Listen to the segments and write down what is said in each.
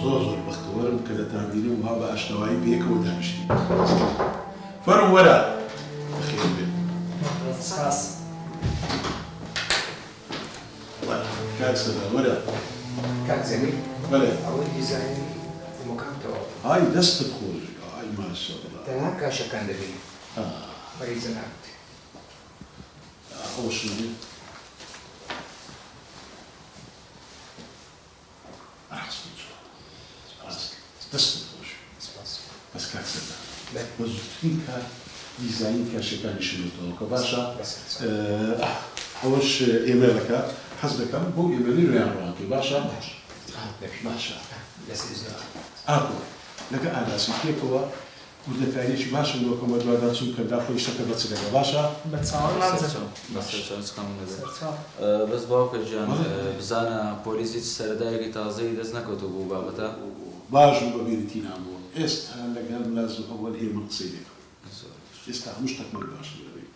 زۆر بەختەوەرم کە دەتانبینم وا بە ئاشنەوایی پێکەوە دانیشتی. فەرم وەرە بەخێر بێت. سپاس. کاک سەدا وەرە. کاک زەمین بەڵێ. ئەوەی دیزاینی فیلمەکانتەوە. ئای دەستت خۆش. ئای ماشەڵڵا. تەنها کاشەکان دەبینی. بەریزە ناکەوێت. خۆش نبێ. دەستت خۆش. بەس کاک سەدا. بە زووترین کار دیزاین کاشەکانی شنوێتەوە کە باشە ئەوەش ئێمێلەکە حەز دەکەم بۆ ئێمێلی ڕێیان ڕوانکەی باشە؟ باشە. ئاکۆ لەگە ئاراسی پێکەوە وردەکاریەکی باشم بۆکەم وە دووادار چوون کە داخۆی شەکە بەچلەکە باشە؟ بە چاوەڕ بەس باوکە گیان بزانە پۆلیسی سەردایەکی تازەی دەست نەکەوتە بوو بابەتە؟ باش و بەبیرتی نامەوە ئێستا لەگەڵ لازم ئەوەل هێمە قسەی دەکەم ئێستا هەموو شتێکمان باش دەبێت.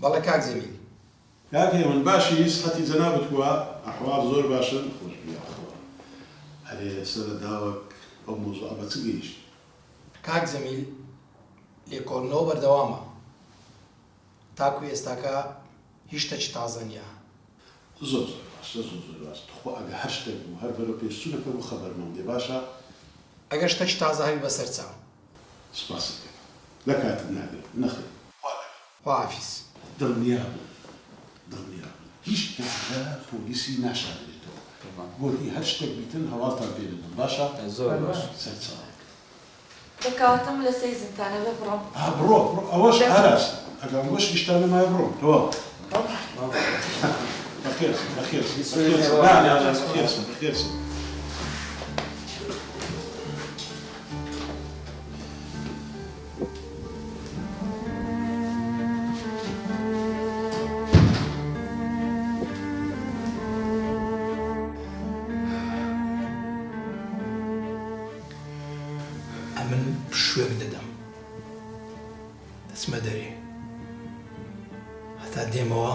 بەڵێ کاک زەمین. کاک هێمن باشی سحەتی جەنابەت وە ئەحوال زۆر باشن خۆش بیاخەوە. هەرێ سەرەداوەک ئەو مۆزوعە بە چ گەیشت؟ کاک زەمیل لێکۆڵنەوە بەردەوامە. تاکو ئێستاکە هیچ شتێکی تازە نییە. زۆر باشە زۆر باش. خۆ ئەگە هەر شتێک بوو هەر بەرەو پێشچوونەکە بوو خەبەرمان دێ باشە؟ ئەگەر شتێکی تازە هەبی بەسەر چاو. سوپاست دەکەم. لە کاتت ناگرێت نەخێر. خواحافیز. دڵنیا بوو. هیچ کەس لە پۆلیسی ناشادرێتەوە. گۆتی هەر شتێک بیتن هەواڵتان پێ دەدەم باشە؟ زۆر باش. سەرچاو. دەکەواتم لە سەی زنتانە بڕۆم. بڕۆ ئەوەش ئاراست. ئەگەر وەش ئیشتان نەمایە بڕۆم تەواو. بەخێر بەخێر بەخێر. ئەمن شوێک دەدەم. دەچمە دەرێ. هەتا دێمەوە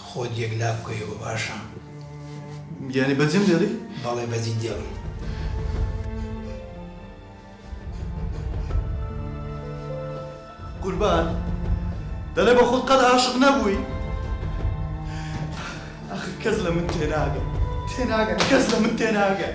خۆت یەکلا بکەیەوە باشە؟ یعنی بەجێم دێڵی؟ بەڵێ بەجی دێڵم. قوربان دەڵێ بە خۆت قەت عاشق نەبووی؟ ئەخ کەس لە من تێناگە کەس لە من تێناگە.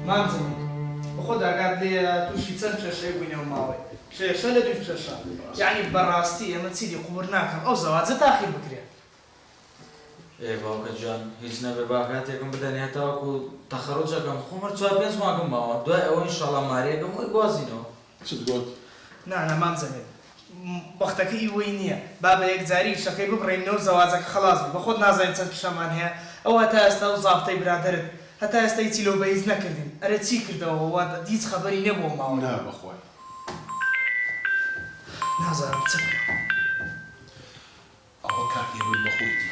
مامزەمین بەخۆ داگات لێ تووشی چەند کێشەی بووینەوە ماوەی کێشە لە دوو کێشە یعنی بەڕاستی ئێمە چیری قوبور ناکەم ئەو زەواجە تاخیر بکرێت. باوکە گیان هیچ نەبێ با کاتێکم بدەنێ هەتاوەکو تەخەڕوجەکەم خۆمە 4-5 ماکم ماوە دوای ئەوە ئینشاڵڵا ماریەکەم وەی گوازینەوە. چت گوت؟ نا مامزەمین وەختەکەی وەی نییە با بە یەکجاری شەکەی ببڕێنەوە زەواجەکە خەلاص بێ بەخۆت نازانین چەند پیشەمان هەیە ئەو هەتا ئێستا و زابطەی برادرت هەتا ئێستا هیچی لەو بەهیز نەکردین ئەرە چی کردەوە وا هیچ خەبەری نەبووە ماوە. نا بەخوای نازانم چ بکەم. ئەوە کاک هێمن بەخۆی دی.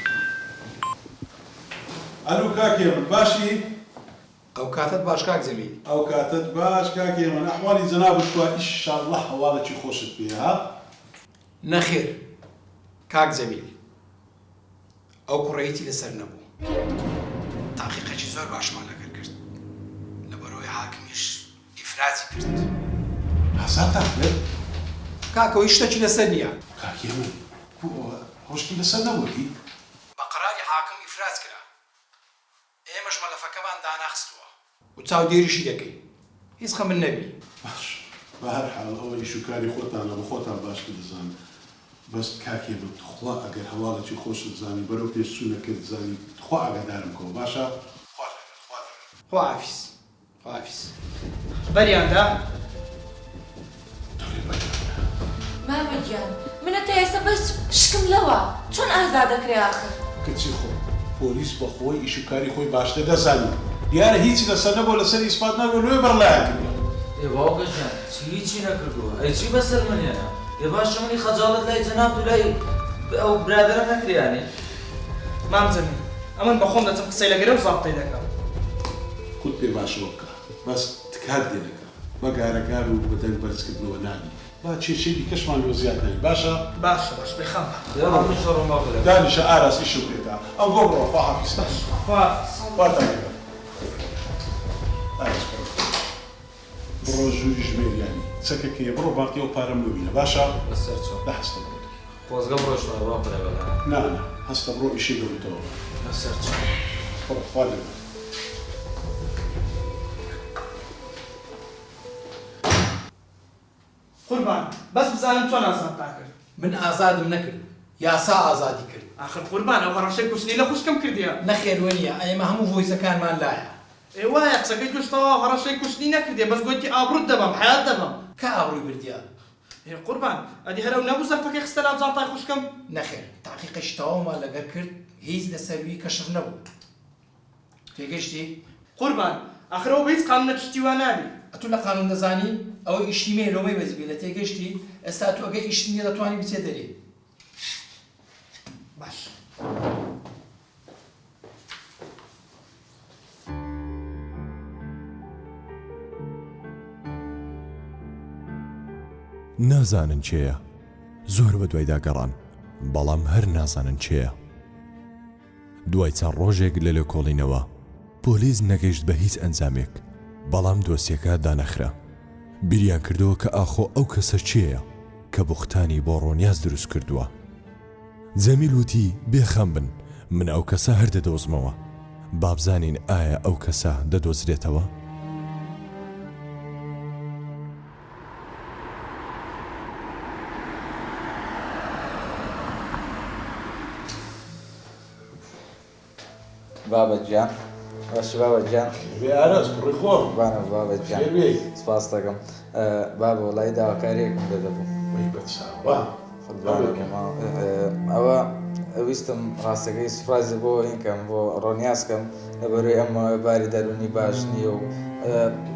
ئەلو کاک هێمن باشی؟ ئەو کاتت باش کاک زەمین. ئەو کاتت باش کاک هێمن ئەحواڵی جەنابت وە ئیشاڵڵا هەواڵێکی خۆشت پێ ها؟ نەخێر کاک زەمین ئەو کوڕەیەتی لەسەر نەبوو. تاقیقێکی زۆر باشمان لەگەر کرد لەبەرەوەی حاکمیش ئیفراتی کرد. هەسا تاقێت؟ کاکەوەی شتێکی لەسەر نییە. کاک هێمن هۆشتی لەسەر نەوەری؟ بە قەراری حاکم ئیفرات کرا. ئێمەش مەلەفەکەمان داناخستووە و چاودێریشی دەکەین. هیچ خەمن نەبی. باش بە هەر حاڵ ئەوە ئیشوکاری خۆتانە بە خۆتان باشتر دەزانن بەس کاکێ بە خوا ئەگەر هەواڵێکی خۆش دەزانی بەرەو پێشچوونەکە دەزانی خوا ئاگادارم کەەوە باشە خواحافیز خواحافیز. بەریاندا مامەگیان منەتە ئێستا بەس شکم لەوە چۆن ئازا دەکرێ آخر کچی خۆ پۆلیس بە خۆی ئیشوکاری خۆی باشتر دەزانی دیارە هیچی لەسەر نەبوو لەسەر ئیسپات نەبوو لێ بەرلایە کردی باوکەجان هیچی نەکردووە ئەیچی بەسەر منێنە باش منی خەجاڵت لای جەناب و لای ئەو برادرە نەکریانی مامزەمی ئەمن بەخۆم دەچم قسەی لەگەرە و زابطەی دەکەم کوت پێ باشەوە بکە بەس تکات دێنەکە بە گارەکار و بەدەنگ بەرزکردنەوە نانی با چێشێکی کەشمان لۆ زیاد نین باشە باشە باش بخەم دانیشە ئاراستی شوکێتە ئەو بۆ بڕۆ خواحافیز واتانەکە بڕۆ ژووری ژمێریانی چەکەکەیە بڕۆ باقی ئەو پارەم ببینە باشە بەسەر چۆن لە هەستە بڕۆ خۆزگە بڕۆشتەوە باپرەوەدا نانە هەستە بڕۆ ئیشی بڕۆتەوە بەسەر چۆن بڕۆ خوا لەگەڵ قوربان بەس بزانم چۆن ئازاد تاکرد من ئازادم نەکرد یاسا ئازادی کرد. آخر قوربان ئەو هەڕەشەی کوشتنی لە خوشکم کردیە نەخێر وەنیە ئێمە هەموو ڤۆیسەکانمان لایە. وایە قسەکەی توشتەوە هەڕەشەی کوشتنی نەکردێ بەس گوتی ئابڕوت دەبم حیات دەبم کە ئابڕووی بردیە؟ قوربان ئەدی هەرەو نەبوو زەرفەکەی خستە ناو جانتای خوشکم نەخێر تاقیقەش تەواومان لەگەر کرد هیچ لەسەروی کەشف نەبوو. تێگەشتی؟ قوربان ئاخرەوە بە هیچ قانونە تشتیوان نابی ئەتو لە قانون دەزانی ئەوە ئیشتی مێلۆمەی بەزبی لە تێگەشتی ئێستا تو ئەگە ئیشت نییە دەتوانی بچێ دەرێ. باش نازانن چێیە زۆر بە دوای داگەڕان بەڵام هەر نازانن چێیە. دوای چەند ڕۆژێک لە لێکۆڵینەوە پۆلیس نەگەیشت بە هیچ ئەنجامێک بەڵام دۆسیەکە دانەخرا. بیریان کردەوە کە ئاخۆ ئەو کەسە چێیە کە بوختانی بۆ ڕۆنیاز دروست کردووە. جەمیل وتی بێخەم بن من ئەو کەسە هەر دەدۆزمەوە بابزانین ئایا ئەو کەسە دەدۆزرێتەوە؟ بابەتجان باش بابەتجان ئاراس کوڕی خۆم بانە بابەتجان سپاس دەکەم بابە وەڵای داواکاریەکم دەدەبوو وەی بەچاوە ئەوە ویستم ڕاستەکەی سوپرایزە بۆ ئینکەم بۆ ڕۆنیاسکەم لەبەروی ئەمە باری دەرونی باش نییە و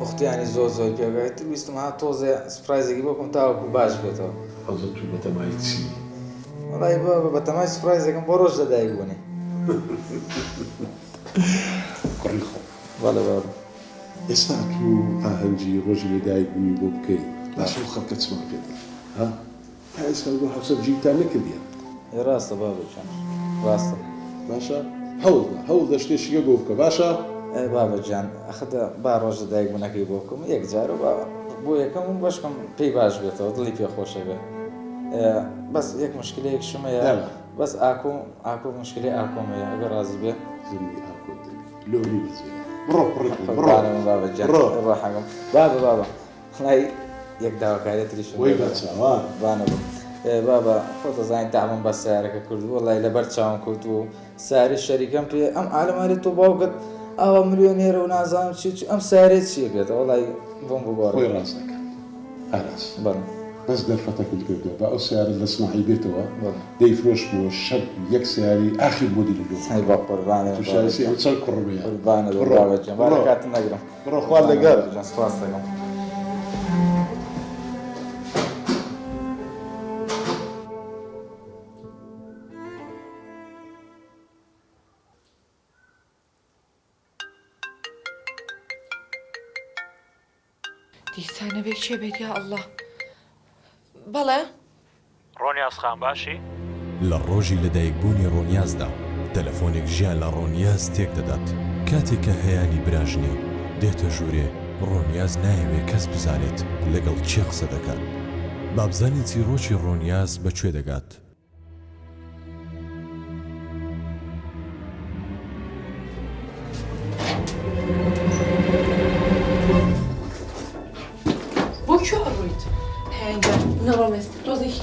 بختیانی زۆر پێگایت ویستم ها تۆزێ سوپرایزێکی بۆکم تاوەکو باش بێتەوە حەزت تو بەتەمای چی؟ وەڵای بەتەمای سوپرایزەکەم بۆ ڕۆژ لەدایک بوونی کوڕی خۆم بەڵێ بابە ئێستا تو ئاهەنگی ڕۆژی لەدایک بووی بۆ بکەیت باشە و خەڵکە چما پێدا ها تا ئێستا بۆ حەوسەت جیتان نەکردیان ڕاستە بابەتجان ڕاستە باشە هەوڵدە شتێشیگە بۆ بکە باشە بابەتجان ئەخەتە با ڕۆژ لەدایک بوونەکەی بۆ بکەم یەک جارە بۆ یەکەم بەشکەم پێی باش بێتەوە دڵی پێخۆشە بێت بەس یەک مشکلەیەک شمەیە بەس ئاکۆ مشکلی ئاکۆمەیە ئەگەر ڕازی بێ زنی ئاکۆ لۆری بزێ بڕۆ بابەتجان ڕاحەکەم بابە لای یەک داواکاریەتریش وەی بەچاوە بانە بوو بابە خۆتە زانین تاعمم بە سیارەکە کردووە لای لەبەر چاوم کەوتووە ساری شەریکەم پێ ئەم ئالەمانی تۆ باوکت ئەوە ملیۆنێرە و نازانم چی ئەم سارێت چیە بێت وەڵای بۆم بگۆڕ خۆی ڕاستەکە ئاراس بەڵێ بەس دەرفەتەکەت کردووە بە ئەو سیارە لە سناحی بێتەوە دەیفرۆش بووە شەر یەک سیاری ئاخر بۆ دیلۆ هەی بە قوربانێ تووشارسی ئەم چەند کوڕبەیە قوربانە بابەتجان بارەکاتم نەگرم بڕۆ خوا لەگەڵ سپاس دەکەم دیسانە بێک چێ بێت یا ئەڵڵا بەڵێ ڕۆنیاز خان باشی؟ لە ڕۆژی لەدایکبوونی ڕۆنیازدا تەلەفۆنێک ژیان لە ڕۆنیاز تێک دەدات کاتێک کە هەیانی براژنی دێتە ژوورێ ڕۆنیاز نایەوێ کەس بزانێت لەگەڵ چێ قسە دەکات بابزانی چیرۆکی ڕۆنیاز بەکوێ دەگات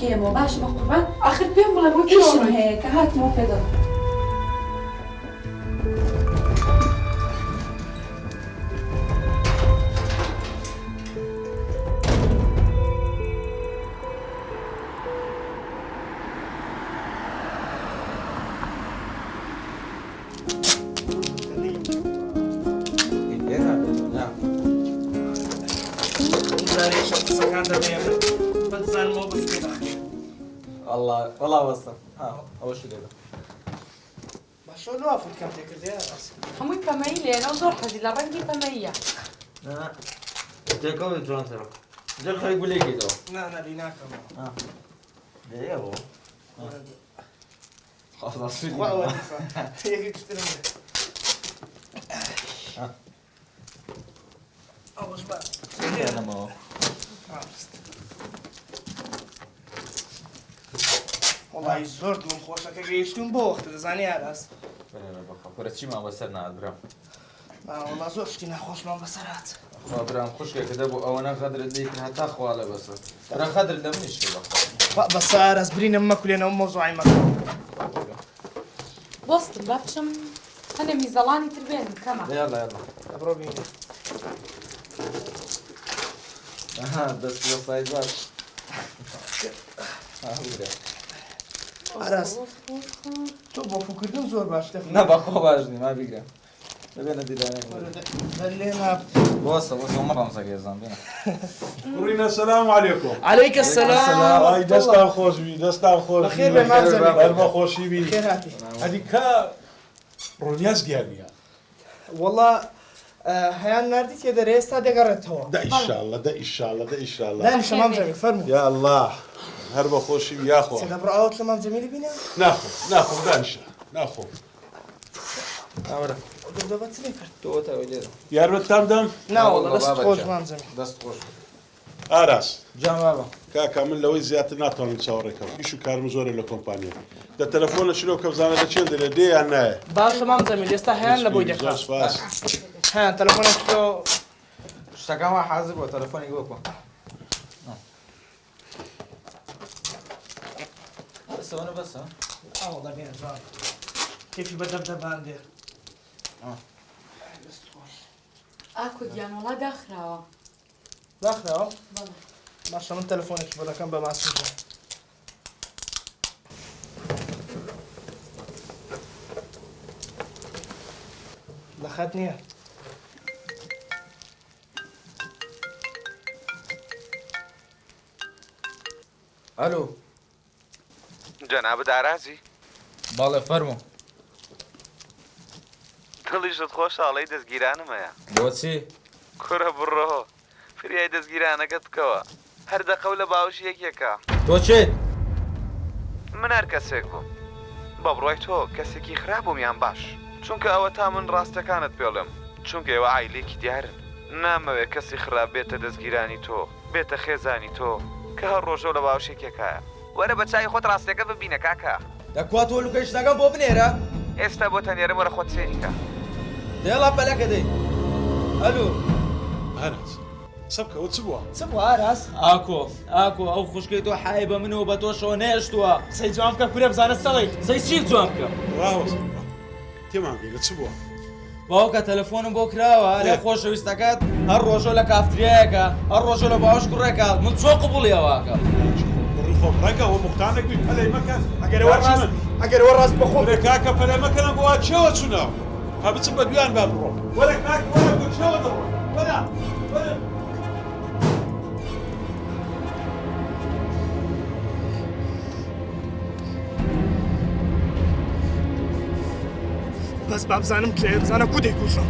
کێمەوە باش بە قوربان آخر پێم بڵێ بۆ ئیشم هەیە کە هاتمەوە پێدەڵ الله والله وصل ها أول شيء ده باشۆ لافت کەم تێکردێ ڕاست هەمووی پەمەی لێنەوە زۆر حەزی لە ڕەنگی پەمەیە لا تكوي جوان ترى جل خلي يقول لي كده نانەری ناکەمەوە ليه هو خلاص یەکیترم ئەوش بە انا ما وڵی زۆر دڵم خۆشەکە گەیشتون بۆ وەختە دەزانی ئاراس برا چی ما بسر نعد برام وڵا زۆر شتی ناخۆشمان بەسەرات برام خوش كده بو أو أنا خدر اللي حتى خواله بس أنا خدر ده منش بەس ئاراس برینم مەکولێنەوە مۆزوعی مەکە بۆستم با بچم هەنێ میزەڵانی تر بێن کەمە يلا يلا ئەبڕۆ بینی اها بس يا فايزات ئاراس تۆ بۆ فوکردن زۆر باش نه با خوب باجني ما بيقرا بينا ديدانه لێنا وصل مرة مسكين زين ورينا السلام عليكم. عليك السلام هاي دستان خوش بي دستان خوش بخير بي مام زميل. هربا خوشي بي خير هاتي هذه كا رونياس قاليا والله هیان نردی که در استا دگرت هوا ده ان شاء الله ده ان شاء الله ده ان شاء الله نه شمام زميل فرمو يا الله هربا خوشي بي يا اخو سيدبر اوت لمام زميلي بينا ناخذ ده ان شاء ناخذ أورا دبدبه چی کرد تو تا وجد يا رب تام نه والله دست خوش مام زميل دست خوش اراس جام بابا كاكا من لو زيادة ناتون نصوركم ايشو كار مزور لكومبانيا ده تلفون شنو كفزانه ده چند دي انا باش مام زميل استا هیان لبوی دکا ها تلفونك شو اشتكى ما حازب وتلفوني جوكو بس وانا بس ها والله بين زار كيف بدبدبه عندي ئاکۆ گیان وڵا داخراوە داخله ماشا من تلفونك ولا كان بماسوجه لخدني الو جناب دارازی بالا فرمو دڵیشت خۆشحاڵی دەستگیرانمەیە بۆچی کورە بڕۆ فریای دەستگیرانەکەت بکەوە هەر دەقەو لە باوشی یەکێکە تۆ چێت من هەر کەسێک بووم بە بڕۆی تۆ کەسێکی خراپبووم یان باش چونکە ئەوە تا من ڕاستەکانت پێڵم چونکە ئێوە ئایلێکی دیارن نامەوێت کەسی خراپ بێتە دەستگیرانی تۆ بێتە خێزانی تۆ کە هەر ڕۆژە لە باوشێکێکایە وەرە بە چای خۆت ڕاستەکە ببینە کاکە دەکوات تۆ لوکەیشتەکەم بۆ بنێرە ئێستا بۆ تەنێرە وەرە خۆت سێریکە دێڵا پەلەکە دەی ئەلو اراس سبكه وتسبوها سبوا عراس ئاکۆ ئەو خوشکەی تۆ حای بە منەوە بە تۆ شەوە نێشتووە سەی جوام بکە کورێ بزانە سەڵی سەی چی جوان بکەم راوس تمام بي تسبوها باوکە تەلەفۆنم بۆ کراوە لە خۆشەویستەکەت هەر ڕۆژۆ لە کافتریایەکە هەر ڕۆژۆ لە باوەش کوڕێکە من چۆ قبوڵی ئەواکە خب رقا ومختانك بفلي مكان اگر وراس بخو ولا كاكا فلي مكان ابو شو تسنا فبتصب بيان باب الروح ولا كاكا ولا شو الروح ولا بس بابزانم كلي بزانه كودي كوشا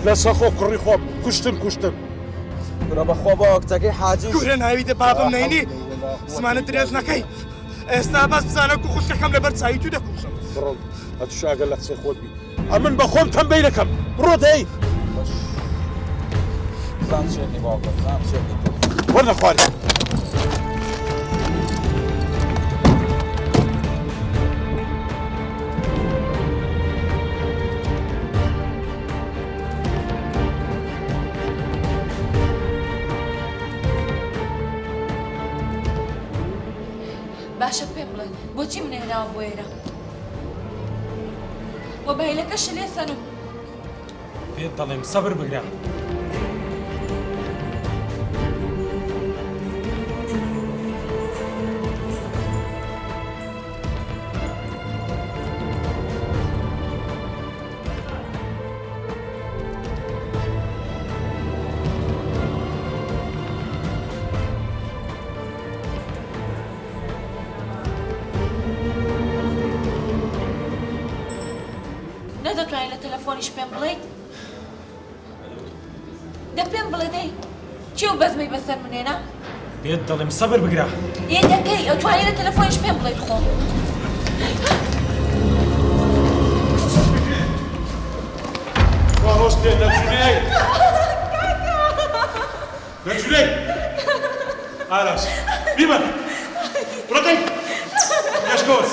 لا سخو كري خوب كشتن برا بەخۆ بە کچەکەی حاجی كورن هاوي دي بابم نيني زمانه دريج نكاي استا بس بزانه كو خوشكم لبر سايتو دكوشا برو هاتو شو قال لك سي خود بي امن بخوم تنبيلكم برو داي زان شێنی باوکە زان شێنی ورنا خواري بڵێ بۆچی منە هێناوە بۆ ئێرە وە بەهێلەکەش لێ سەنم پێت دەڵێم سەبر بگرە نەدەتوانین لە تەلەفۆنیش پێم بڵێیت دە پێم بڵێ دەی چی و بەزمەی بەسەر منێنە پێت دەڵێم سەبر بگرە یێ دەکەی ئەتوانین لە تەلەفۆنیش پێم بڵێیت خۆم هۆستێ دەچونەی دەچونەی ئاراس بیمە ڕەتەی یاشکۆس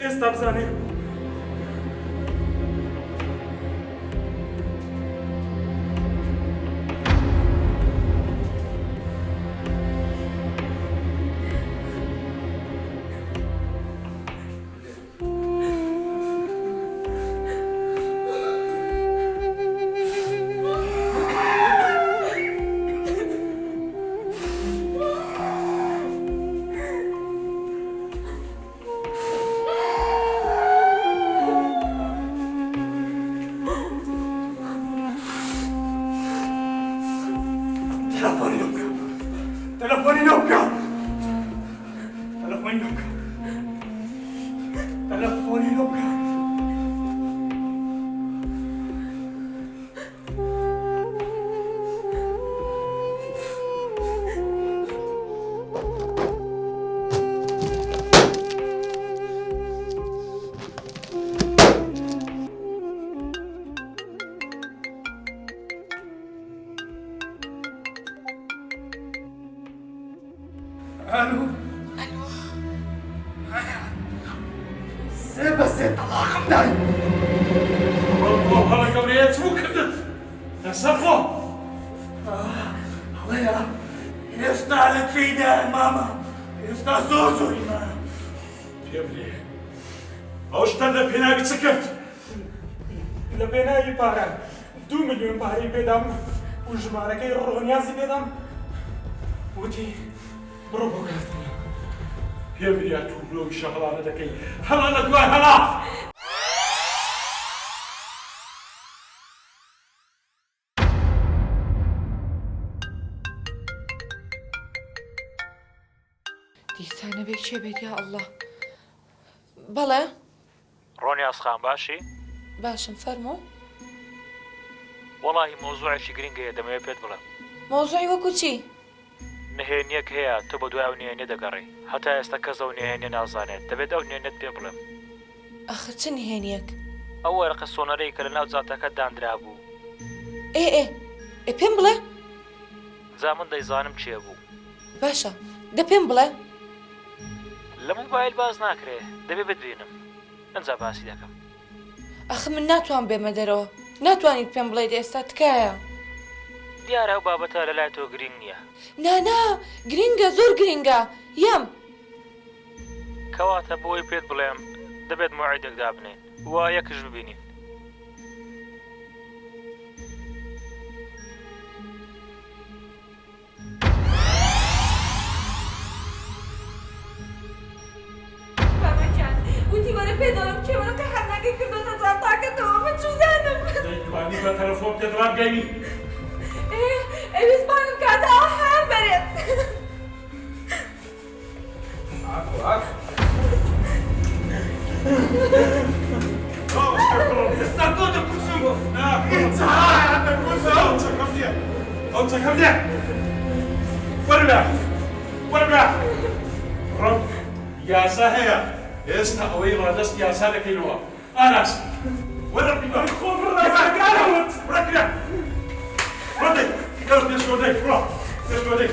ئێستا بزانێ الو سێ بەسێ تەڵاقم دای هەڵە گەورەیە چوو کردت لەسەر خۆ هەڵەیە هێشتا لە کوێیدا مامە هێشتا زۆر زۆری مایە پێ بڵێ ئەو شتە لە پێناوی چ کرد لە پێناوی پارە 2 ملیۆن پارەی پێدام و ژمارەکەی ڕۆنیازی پێدام وتی بڕۆ بۆ کارتەوە پێ بڵێ تو بلۆگیشە هەڵانە دەکەی هەڵا لە دوای هەڵا دیسانە بێ چێ بێت یا ئەڵڵا بەڵێ ڕۆنیاز خان باشی باشم فەرمۆ وەڵی مۆزوعێکی گرنگەیە دەمەوێت پێت بڵێم مۆزوعی وەکو چی نهێنیەک هەیە تۆ بە دوای ئەو نهێنیە دەگەڕی هەتا ئێستا کەس ئەو نهێنیە نازانێت دەبێت ئەو نهێنیت پێ بڵێم ئەخە چ نهێنیەک ئەو وەرەقە سۆنەرەی کە لە ناو جاتەکە دانرا بوو ئێ پێم بڵێ جا من دەیزانم چێ بوو باشە دە پێم بڵێ لە مۆبایل باز ناکرێ دەبێ بتبینم ئەنجا باسی دەکەم ئەخە من ناتوان بێمە دەرەوە ناتوانیت پێم بڵێیت ئێستا تکایە دیارە ئەو بابەتە لە لای تۆ گرنگ نییە نانا گرینگە زۆر گرینگە یەم کەواتە بۆی پێت بڵێم دەبێت موعیدێک دابنێن وا یەکش ببینین وتی وەرە پێ دەڵم کێوەرەکە هەرناگەی کردۆتە جاتاکەتەوە من چوزانم دەیتوانی بە تەلەفۆن پێت ڕابگەینی ئەویستمانم کاتە هەم بەرێت ئێستا تۆ دەکوسم ئەو چەکەم دێ وەربە ڕۆ یاسا هەیە ئێستا ئەوەی ڕادەست یاسا دەکەینەوە ئاراس وەرە خۆ بڕاکارەوت ڕەکرە ڕۆدەی کەس پێشۆدەی ڕۆ پێشۆدەی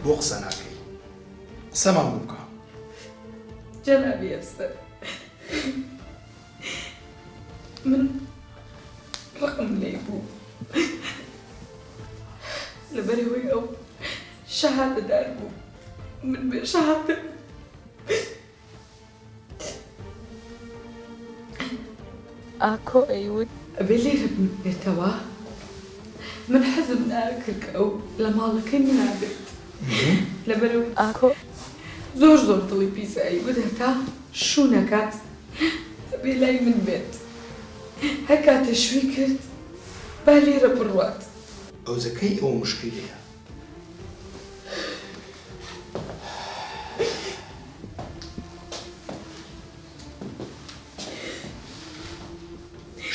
بۆ قسە ناکەی قسەمان بکە جەنابی ئەفسەر من ڕقم لێ بوو لەبەرەوەی ئەو شەهادەدار بوو من بێ شەهادە ئاکۆ ئەیوت ئەبێ لێرە بێتەوە من حەزم ناکرد کە ئەو لە ماڵەکەی نابێت لەبەرەوەی ئاکۆ زۆر دڵی پیسایی بود هەتا شوو نەکات ئەبێ لای من بێت هەر کاتە شووی کرد با لێرە بڕوات ئەوزەکەی ئەوە مشکلەیە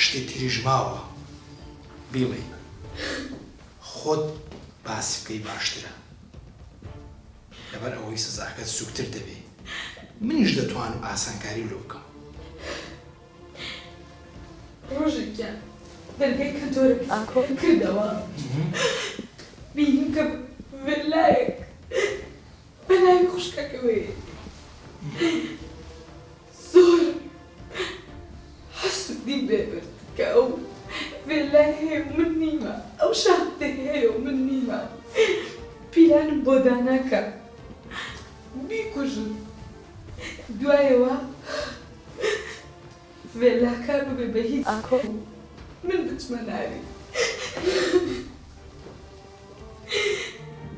شتێ تریژ ماوە بیڵێ خۆت باسی بکەی باشترە لەبەر ئەوەی سزاکەت سوکتر دەبێ منیش دەتوانم ئاسانکاری لۆ بکەم ڕۆژێکیان دەرگای کەنتۆرێک ئاکۆ کردەوە بینیم کە ڤێلایەک بەلای خوشکەکەوەی زۆر حەسوودی بێبرد کە ئەو ڤێلای هەیە و من نیمە ئەو شادە هەیە و من نیمە پیلانم بۆ داناکە بیکوژن دوایەوە ڤێلاکە ببێ بە هیچ ئاکۆ من بچمە ناوی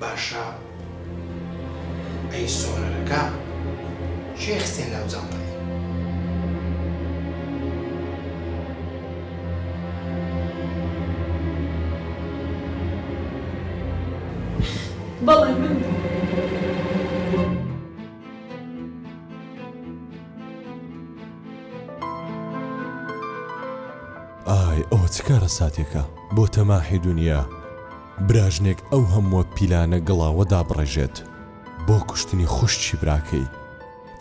باشە ئەی سۆنەرەکە چێ خستێن لەو جانتای بەڵێ من ئای ئەوە چ کارە ساتێکە بۆ تەماحی دنیا براژنێک ئەو هەمووە پیلانە گڵاوە دابڕێژێت بۆ کوشتنی خوشتی براکەی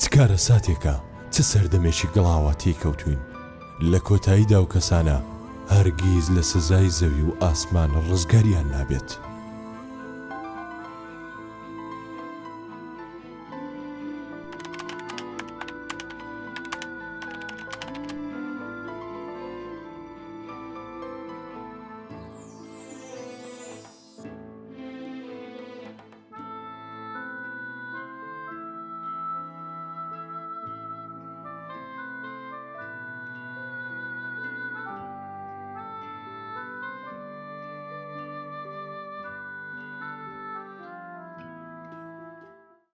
چ کارە ساتێکە چ سەردەمێکی گڵاوە تێکەوتوین لە کۆتاییدا و کەسانە هەرگیز لە سزای زەوی و ئاسمان ڕزگاریان نابێت